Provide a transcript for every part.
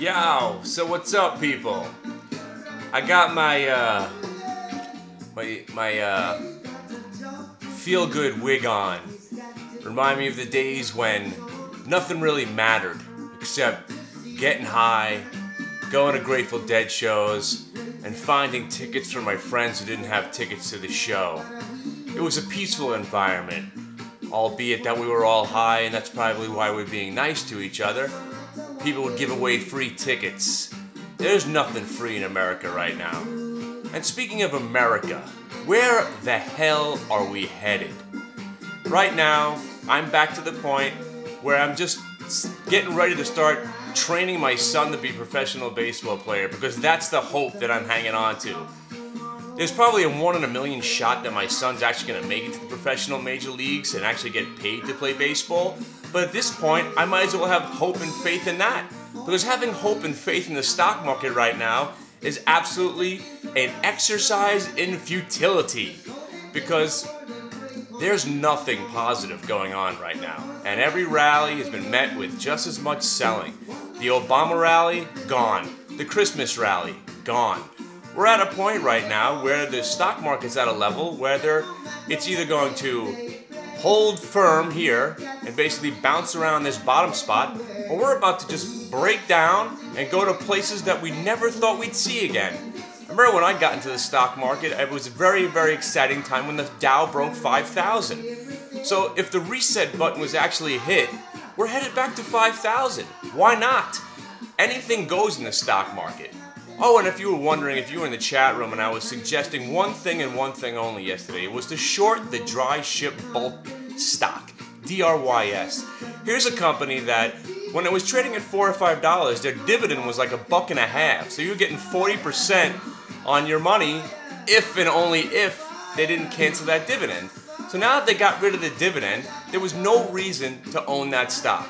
Yo, so what's up, people? I got my feel-good wig on. Remind me of the days when nothing really mattered except getting high, going to Grateful Dead shows, and finding tickets for my friends who didn't have tickets to the show. It was a peaceful environment, albeit that we were all high, and that's probably why we're being nice to each other. People would give away free tickets. There's nothing free in America right now. And speaking of America, where the hell are we headed? Right now, I'm back to the point where I'm just getting ready to start training my son to be a professional baseball player, because that's the hope that I'm hanging on to. There's probably a 1 in a million shot that my son's actually going to make it to the professional major leagues and actually get paid to play baseball. But at this point, I might as well have hope and faith in that. Because having hope and faith in the stock market right now is absolutely an exercise in futility. Because there's nothing positive going on right now. And every rally has been met with just as much selling. The Obama rally, gone. The Christmas rally, gone. We're at a point right now where the stock market's at a level where it's either going to hold firm here and basically bounce around this bottom spot, or we're about to just break down and go to places that we never thought we'd see again. I remember when I got into the stock market, it was a very, very exciting time when the Dow broke 5,000. So if the reset button was actually hit, we're headed back to 5,000. Why not? Anything goes in the stock market. Oh, and if you were wondering, if you were in the chat room and I was suggesting one thing and one thing only yesterday, it was to short the dry ship bulk stock, DRYS. Here's a company that, when it was trading at $4 or $5, their dividend was like $1.50. So you're getting 40% on your money if and only if they didn't cancel that dividend. So now that they got rid of the dividend, there was no reason to own that stock.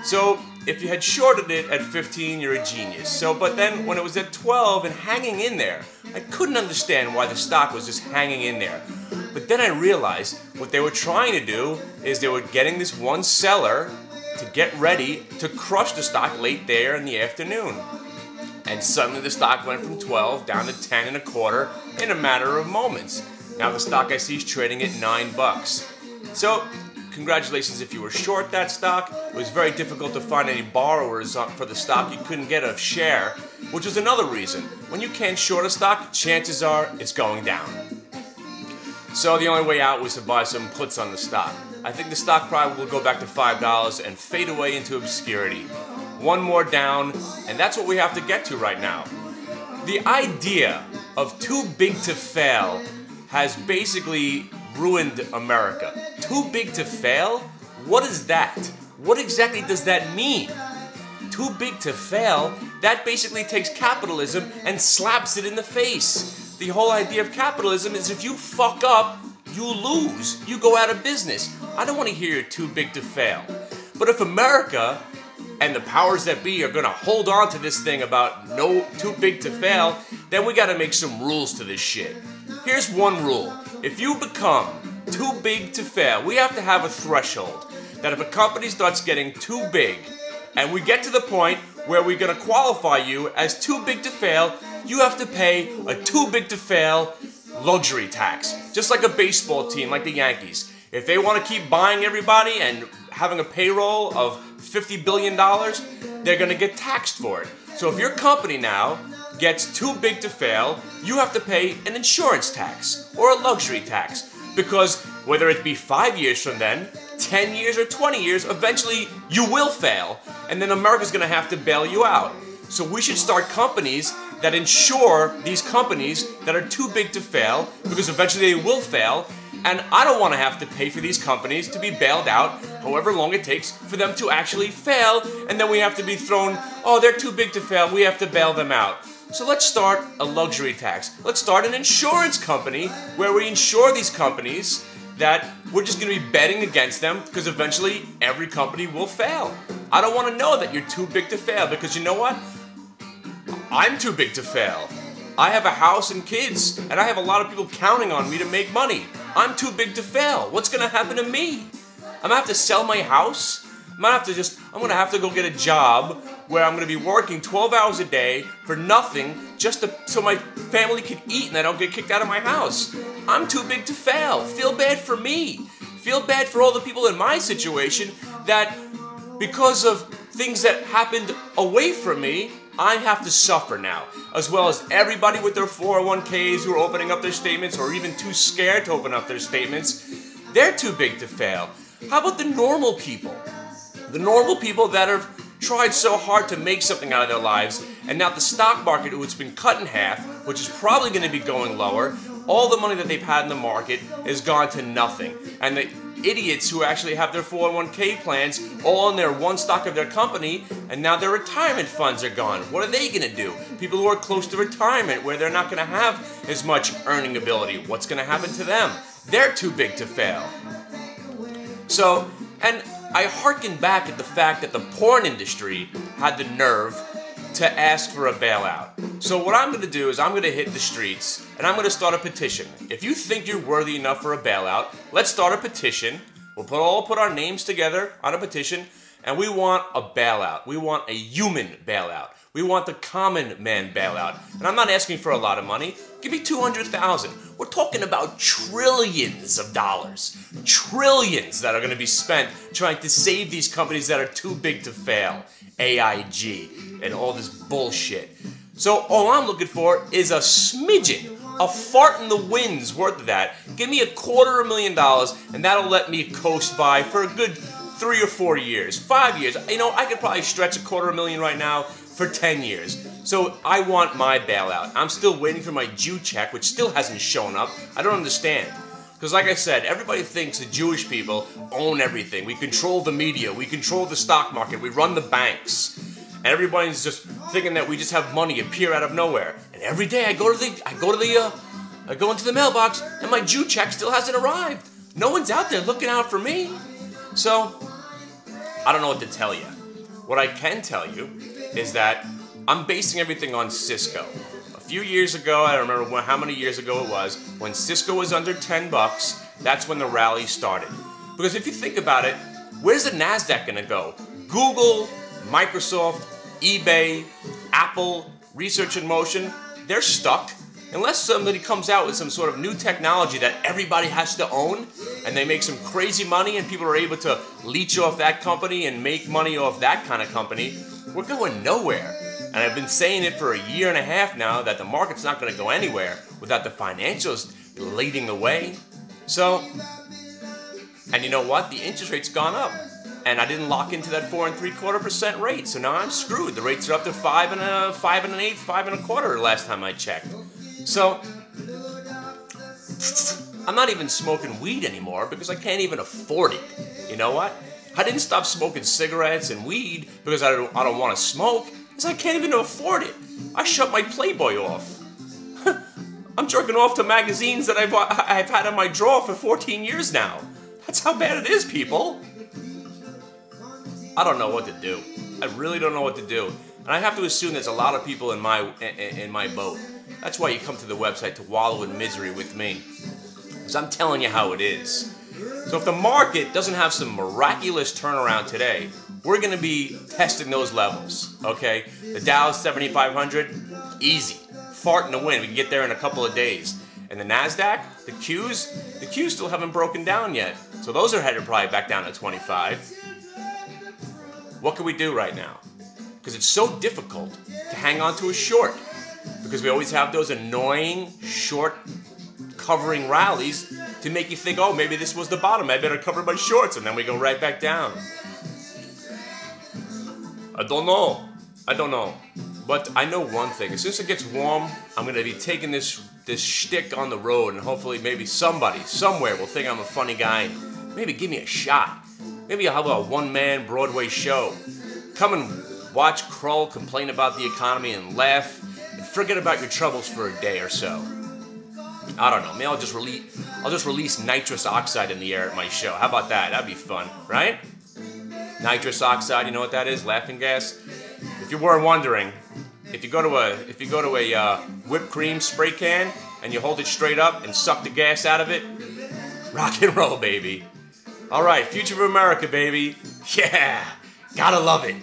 So if you had shorted it at 15, you're a genius. But then when it was at 12 and hanging in there, I couldn't understand why the stock was just hanging in there. But then I realized what they were trying to do is they were getting this one seller to get ready to crush the stock late there in the afternoon. And suddenly the stock went from 12 down to 10 and a quarter in a matter of moments. Now the stock I see is trading at $9. So congratulations if you were short that stock. It was very difficult to find any borrowers for the stock. You couldn't get a share, which was another reason. When you can't short a stock, chances are it's going down. So the only way out was to buy some puts on the stock. I think the stock probably will go back to $5 and fade away into obscurity. One more down, and that's what we have to get to right now. The idea of too big to fail has basically ruined America. Too big to fail? What is that? What exactly does that mean? Too big to fail? That basically takes capitalism and slaps it in the face. The whole idea of capitalism is if you fuck up, you lose. You go out of business. I don't want to hear you're too big to fail. But if America and the powers that be are going to hold on to this thing about no too big to fail, then we got to make some rules to this shit. Here's one rule. If you become too big to fail, we have to have a threshold that if a company starts getting too big and we get to the point where we're going to qualify you as too big to fail, you have to pay a too big to fail luxury tax. Just like a baseball team, like the Yankees. If they want to keep buying everybody and having a payroll of $50 billion, they're going to get taxed for it. So if your company now gets too big to fail, you have to pay an insurance tax or a luxury tax. Because whether it be 5 years from then, 10 years or 20 years, eventually you will fail. And then America's going to have to bail you out. So we should start companies that insure these companies that are too big to fail, because eventually they will fail. And I don't want to have to pay for these companies to be bailed out however long it takes for them to actually fail, and then we have to be thrown, oh, they're too big to fail, we have to bail them out. So let's start a luxury tax. Let's start an insurance company where we insure these companies that we're just going to be betting against them, because eventually every company will fail. I don't want to know that you're too big to fail, because you know what? I'm too big to fail. I have a house and kids, and I have a lot of people counting on me to make money. I'm too big to fail. What's going to happen to me? I'm going to have to sell my house? I'm gonna have to go get a job where I'm gonna be working 12 hours a day for nothing just so my family can eat and I don't get kicked out of my house. I'm too big to fail. Feel bad for me. Feel bad for all the people in my situation that because of things that happened away from me, I have to suffer now, as well as everybody with their 401ks who are opening up their statements or even too scared to open up their statements. They're too big to fail. How about the normal people? The normal people that have tried so hard to make something out of their lives, and now the stock market, which has been cut in half, which is probably going to be going lower, all the money that they've had in the market has gone to nothing. And the idiots who actually have their 401k plans all in their one stock of their company, and now their retirement funds are gone. What are they going to do? People who are close to retirement, where they're not going to have as much earning ability, what's going to happen to them? They're too big to fail. So, and I hearken back at the fact that the porn industry had the nerve to ask for a bailout. So what I'm going to do is I'm going to hit the streets and I'm going to start a petition. If you think you're worthy enough for a bailout, let's start a petition. We'll all put our names together on a petition, and we want a bailout. We want a human bailout. We want the common man bailout. And I'm not asking for a lot of money. Give me $200,000. We're talking about trillions of dollars. Trillions that are going to be spent trying to save these companies that are too big to fail. AIG and all this bullshit. So all I'm looking for is a smidgen, a fart in the wind's worth of that. Give me $250,000 and that'll let me coast by for a good 3 or 4 years, 5 years. You know, I could probably stretch $250,000 right now for 10 years. So I want my bailout. I'm still waiting for my Jew check, which still hasn't shown up. I don't understand. Because like I said, everybody thinks the Jewish people own everything. We control the media. We control the stock market. We run the banks. And everybody's just thinking that we just have money appear out of nowhere. And every day I go into the mailbox and my Jew check still hasn't arrived. No one's out there looking out for me. So I don't know what to tell you. What I can tell you is that I'm basing everything on Cisco. A few years ago, I don't remember how many years ago it was, when Cisco was under 10 bucks, that's when the rally started. Because if you think about it, where's the NASDAQ gonna go? Google, Microsoft, eBay, Apple, Research in Motion, they're stuck. Unless somebody comes out with some sort of new technology that everybody has to own, and they make some crazy money and people are able to leech off that company and make money off that kind of company, we're going nowhere. And I've been saying it for 1.5 years now that the market's not going to go anywhere without the financials leading the way. So, and you know what? The interest rate's gone up. And I didn't lock into that 4.75% rate. So now I'm screwed. The rates are up to 5 1/8, 5 1/4 last time I checked. So, I'm not even smoking weed anymore because I can't even afford it. You know what? I didn't stop smoking cigarettes and weed because I don't want to smoke, because I can't even afford it. I shut my Playboy off. I'm jerking off to magazines that I've had in my drawer for 14 years now. That's how bad it is, people. I don't know what to do. I really don't know what to do. And I have to assume there's a lot of people in my boat. That's why you come to the website, to wallow in misery with me. Because I'm telling you how it is. So if the market doesn't have some miraculous turnaround today, we're going to be testing those levels, okay? The Dow's 7,500, easy. Fart in the wind. We can get there in a couple of days. And the NASDAQ, the Qs still haven't broken down yet. So those are headed probably back down to 25. What can we do right now? Because it's so difficult to hang on to a short. Because we always have those annoying short covering rallies to make you think, oh, maybe this was the bottom, I better cover my shorts, and then we go right back down. I don't know. But I know one thing, as soon as it gets warm, I'm going to be taking this shtick on the road, and hopefully maybe somebody, somewhere will think I'm a funny guy, and maybe give me a shot. Maybe I'll have a one-man Broadway show. Come and watch Krull complain about the economy and laugh, and forget about your troubles for a day or so. I don't know, maybe I'll just release nitrous oxide in the air at my show. How about that? That'd be fun, right? Nitrous oxide, you know what that is? Laughing gas. If you were wondering, if you go to a whipped cream spray can and you hold it straight up and suck the gas out of it, rock and roll, baby. All right, future of America, baby. Yeah, gotta love it.